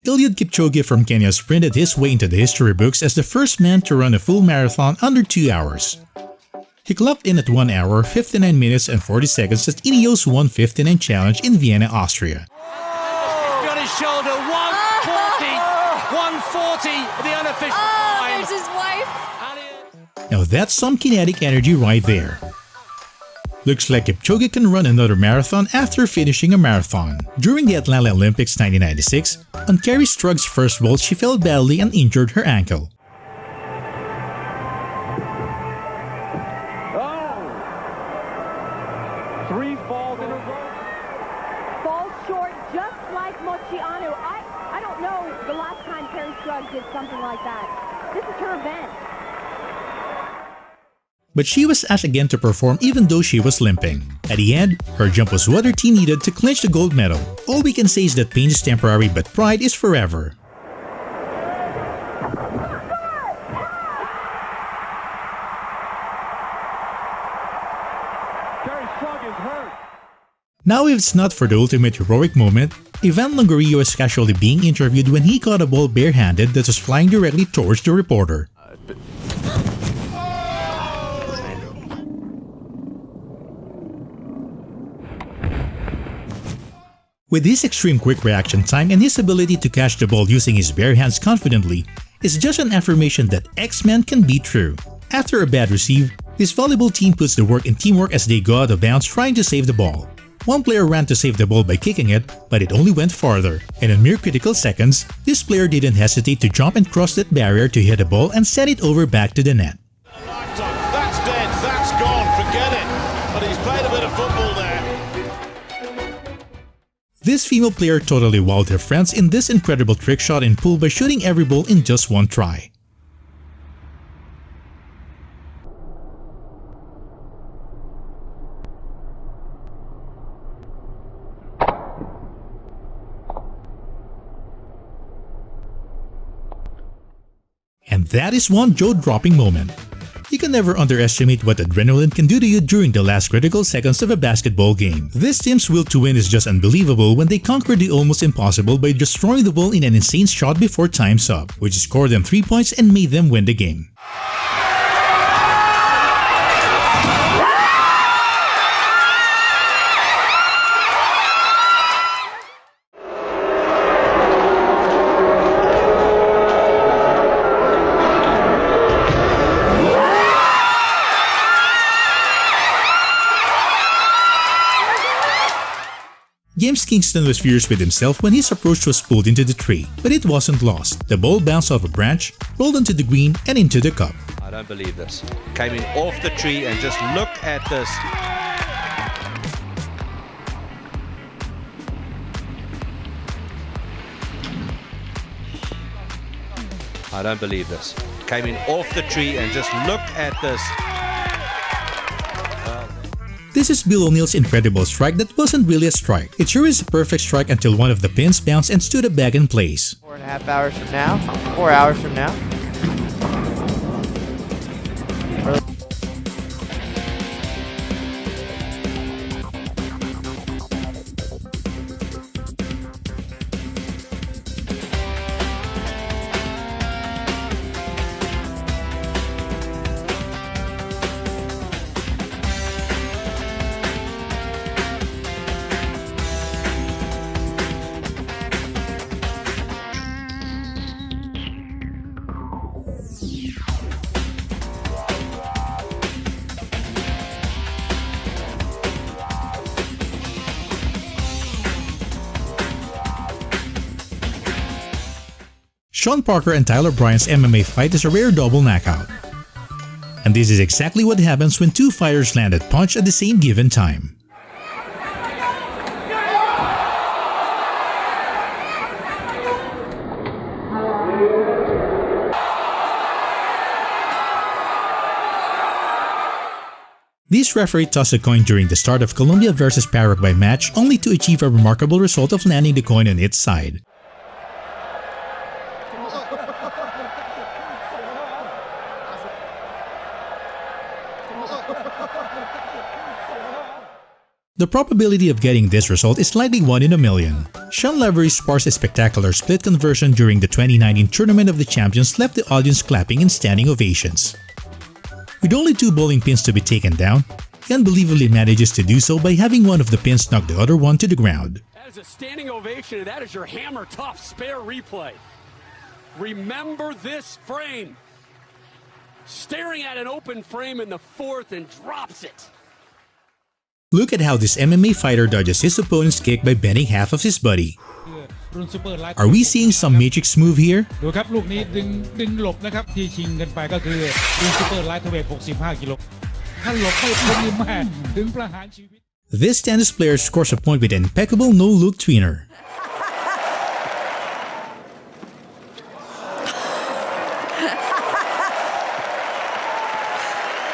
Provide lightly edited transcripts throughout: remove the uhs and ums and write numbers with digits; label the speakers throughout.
Speaker 1: Eliud Kipchoge from Kenya sprinted his way into the history books as the first man to run a full marathon under 2 hours. He clocked in at 1 hour, 59 minutes and 40 seconds at Ineos 159 Challenge in Vienna, Austria.
Speaker 2: He's got his shoulder, 140, the unofficial time.
Speaker 3: There's his wife.
Speaker 1: Now that's some kinetic energy right there. Looks like Kipchoge can run another marathon after finishing a marathon. During the Atlanta Olympics 1996, on Carrie Strug's first vault, she fell badly and injured her ankle.
Speaker 4: Three falls in a row.
Speaker 5: Falls short just like Mochianu. I don't know the last time Carrie Strug did something like that. This is her event.
Speaker 1: But she was asked again to perform even though she was limping. At the end, her jump was what her team needed to clinch the gold medal. All we can say is that pain is temporary but pride is forever.
Speaker 4: Carrie Strug is hurt.
Speaker 1: Now if it's not for the ultimate heroic moment, Ivan Longoria was casually being interviewed when he caught a ball barehanded that was flying directly towards the reporter. With his extreme quick reaction time and his ability to catch the ball using his bare hands confidently, it's just an affirmation that X-Men can be true. After a bad receive, his volleyball team puts the work in teamwork as they go out of bounds trying to save the ball. One player ran to save the ball by kicking it, but it only went farther. And in mere critical seconds, this player didn't hesitate to jump and cross that barrier to hit the ball and send it over back to the net.
Speaker 6: That's dead, that's gone, forget it. But he's played a bit of football there.
Speaker 1: This female player totally wowed her friends in this incredible trick shot in pool by shooting every ball in just one try. And that is one jaw-dropping moment. You can never underestimate what adrenaline can do to you during the last critical seconds of a basketball game. This team's will to win is just unbelievable when they conquered the almost impossible by destroying the ball in an insane shot before time's up, which scored them 3 points and made them win the game. James Kingston was furious with himself when his approach was pulled into the tree, but it wasn't lost. The ball bounced off a branch, rolled onto the green and into the cup.
Speaker 7: I don't believe this. Came in off the tree and just look at this. I don't believe this. Came in off the tree and just look at this.
Speaker 1: This is Bill O'Neill's incredible strike that wasn't really a strike. It sure is a perfect strike until one of the pins bounced and stood up back in place.
Speaker 8: 4.5 hours from now. 4 hours from now.
Speaker 1: Sean Parker and Tyler Bryant's MMA fight is a rare double knockout. And this is exactly what happens when two fighters land a punch at the same given time. This referee tossed a coin during the start of Colombia vs Paraguay match only to achieve a remarkable result of landing the coin on its side. The probability of getting this result is likely 1 in a million. Sean Lavery's sparse a spectacular split conversion during the 2019 Tournament of the Champions left the audience clapping in standing ovations. With only 2 bowling pins to be taken down, he unbelievably manages to do so by having one of the pins knock the other one to the ground.
Speaker 3: That is a standing ovation, and that is your hammer tough spare replay. Remember this frame. Staring at an open frame in the 4th and drops it.
Speaker 1: Look at how this MMA fighter dodges his opponent's kick by bending half of his body. Are we seeing some matrix move here?
Speaker 9: ดูครับลูกนี้ดึงหลบนะครับที่ชิงกันไปก็คือรุ่นซูเปอร์ไลท์เวท65 กิโลถ้าหลบไม่พ้นนี่แม่ถึงประหารชีวิต
Speaker 1: This tennis player scores a point with an impeccable no-look tweener.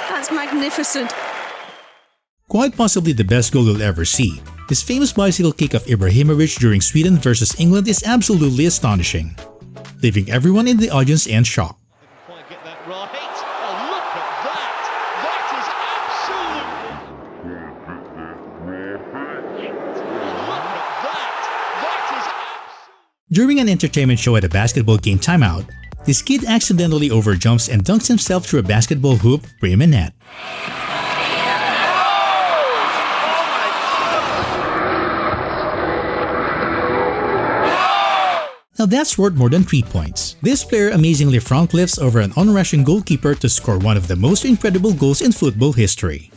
Speaker 10: That's magnificent.
Speaker 1: Quite possibly the best goal you'll ever see. This famous bicycle kick of Ibrahimovic during Sweden versus England is absolutely astonishing, leaving everyone in the audience in shock.
Speaker 6: Quite get that right. Oh, look at that! That is absolutely. Look at that! That is absolutely.
Speaker 1: During an entertainment show at a basketball game timeout, this kid accidentally overjumps and dunks himself through a basketball hoop, rim and net. Now that's worth more than 3 points. This player amazingly front flips over an on-rushing goalkeeper to score one of the most incredible goals in football history.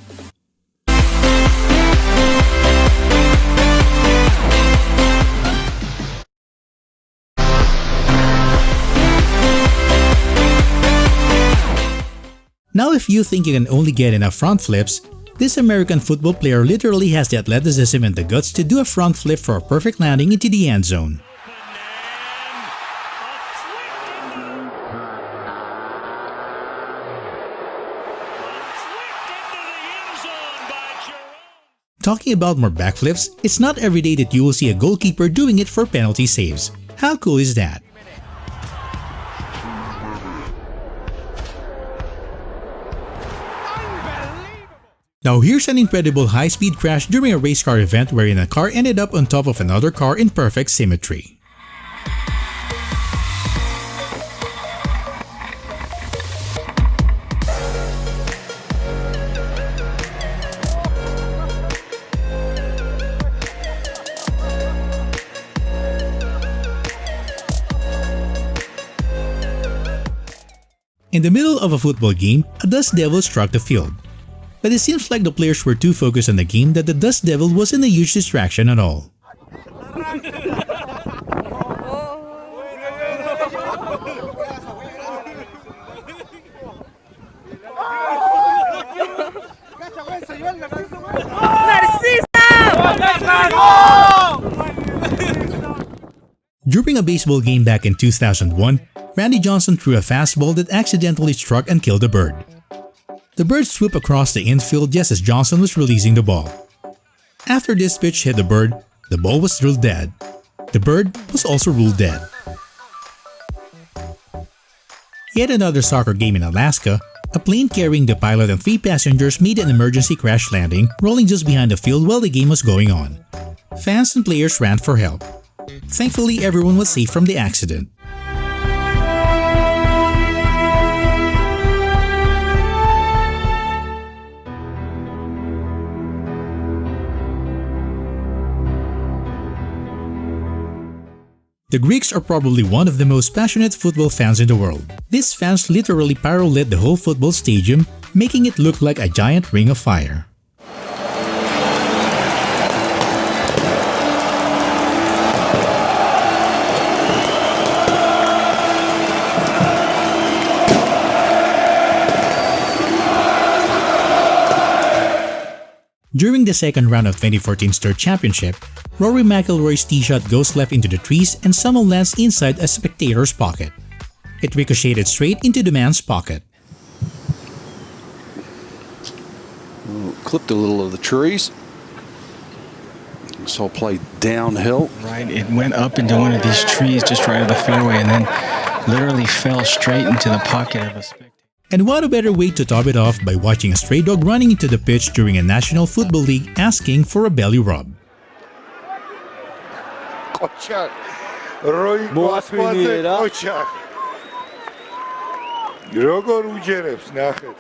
Speaker 1: Now if you think you can only get enough front flips, this American football player literally has the athleticism and the guts to do a front flip for a perfect landing into the end zone. Talking about more backflips, it's not every day that you will see a goalkeeper doing it for penalty saves. How cool is that? Now here's an incredible high-speed crash during a race car event wherein a car ended up on top of another car in perfect symmetry. In the middle of a football game, a dust devil struck the field. But it seems like the players were too focused on the game that the dust devil wasn't a huge distraction at all. During a baseball game back in 2001, Randy Johnson threw a fastball that accidentally struck and killed a bird. The bird swooped across the infield just as Johnson was releasing the ball. After this pitch hit the bird, the ball was ruled dead. The bird was also ruled dead. Yet another soccer game in Alaska, a plane carrying the pilot and 3 passengers made an emergency crash landing, rolling just behind the field while the game was going on. Fans and players ran for help. Thankfully, everyone was safe from the accident. The Greeks are probably one of the most passionate football fans in the world. These fans literally pyro-lit the whole football stadium, making it look like a giant ring of fire. During the second round of 2014's third championship, Rory McIlroy's tee shot goes left into the trees and somehow lands inside a spectator's pocket. It ricocheted straight into the man's pocket.
Speaker 11: Clipped a little of the trees. So play downhill.
Speaker 12: Right, it went up into one of these trees just right of the fairway and then literally fell straight into the pocket of a spectator.
Speaker 1: And what a better way to top it off by watching a stray dog running into the pitch during a National Football League asking for a belly rub.
Speaker 13: ყოჩა როი ყოჩა როგორ უჯერებს ნახეთ